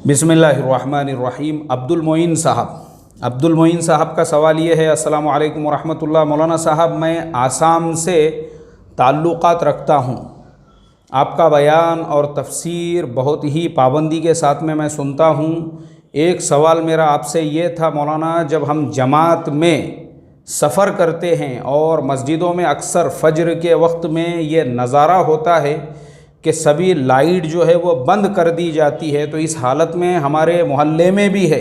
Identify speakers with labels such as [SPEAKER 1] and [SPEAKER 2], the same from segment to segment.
[SPEAKER 1] बिस्मिल्लाहिर्रहमानिर्रहीम। अब्दुल मोइन साहब का सवाल ये है, अस्सलामु अलैकुम वरहमतुल्लाह। मौलाना साहब, मैं आसाम से ताल्लुक़ात रखता हूँ। आपका बयान और तफसीर बहुत ही पाबंदी के साथ में मैं सुनता हूँ। एक सवाल मेरा आपसे ये था मौलाना, जब हम जमात में सफ़र करते हैं और मस्जिदों में अक्सर फ़ज्र के वक्त में ये नज़ारा होता है कि सभी लाइट जो है वो बंद कर दी जाती है, तो इस हालत में हमारे मोहल्ले में भी है,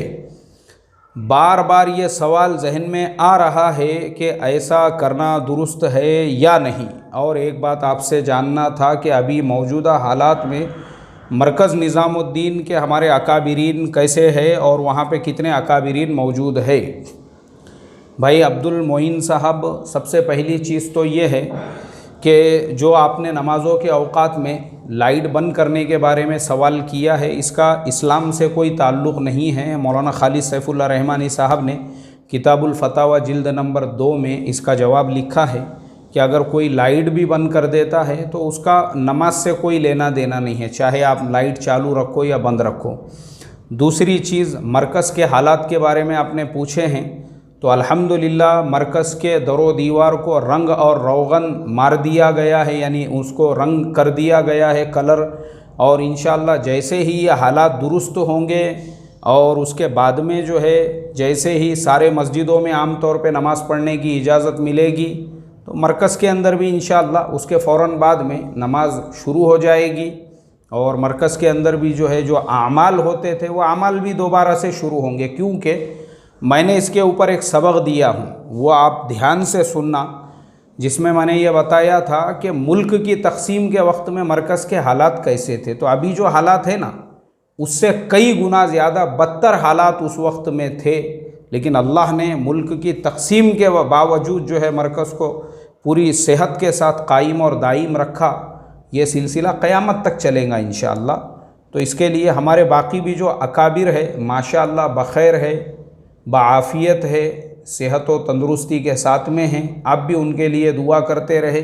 [SPEAKER 1] बार बार ये सवाल जहन में आ रहा है कि ऐसा करना दुरुस्त है या नहीं। और एक बात आपसे जानना था कि अभी मौजूदा हालात में मरकज़ निज़ामुद्दीन के हमारे अकाबिरीन कैसे है और वहाँ पे कितने अकाबिरीन मौजूद है। भाई अब्दुल मोइन साहब, सबसे पहली चीज़ तो ये है कि जो आपने नमाज़ों के औक़ात में लाइट बंद करने के बारे में सवाल किया है, इसका इस्लाम से कोई ताल्लुक़ नहीं है। मौलाना खालिद सैफुल्लाह रहमानी साहब ने किताबुल फतावा जिल्द नंबर 2 में इसका जवाब लिखा है कि अगर कोई लाइट भी बंद कर देता है तो उसका नमाज से कोई लेना देना नहीं है, चाहे आप लाइट चालू रखो या बंद रखो। दूसरी चीज़, मरकज़ के हालात के बारे में आपने पूछे हैं, तो अल्हम्दुलिल्लाह मरकज़ के दरो दीवार को रंग और रोगन मार दिया गया है, यानी उसको रंग कर दिया गया है, कलर। और इंशाअल्लाह जैसे ही ये हालात दुरुस्त होंगे और उसके बाद में जो है जैसे ही सारे मस्जिदों में आम तौर पे नमाज़ पढ़ने की इजाज़त मिलेगी, तो मरकज़ के अंदर भी इंशाअल्लाह उसके फ़ौरन बाद में नमाज शुरू हो जाएगी। और मरकज़ के अंदर भी जो है जो आमाल होते थे वो आमाल भी दोबारा से शुरू होंगे, क्योंकि मैंने इसके ऊपर एक सबक दिया हूँ, वो आप ध्यान से सुनना, जिसमें मैंने ये बताया था कि मुल्क की तक़सीम के वक्त में मरकज़ के हालात कैसे थे। तो अभी जो हालात है ना, उससे कई गुना ज़्यादा बदतर हालात उस वक्त में थे, लेकिन अल्लाह ने मुल्क की तक़सीम के बावजूद जो है मरकज़ को पूरी सेहत के साथ कायम और दायम रखा। ये सिलसिला क़यामत तक चलेगा इंशाअल्लाह। तो इसके लिए हमारे बाकी भी जो अकाबिर है माशाअल्लाह बख़ैर है, बाआफ़ियत है, सेहत व तंदुरुस्ती के साथ में हैं। आप भी उनके लिए दुआ करते रहे।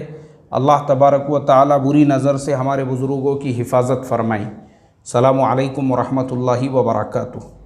[SPEAKER 1] अल्लाह तबारक व तआला बुरी नज़र से हमारे बुज़ुर्गों की हिफाजत फ़रमाएँ। अस्सलामु अलैकुम व रहमतुल्लाहि व बरकातुहू।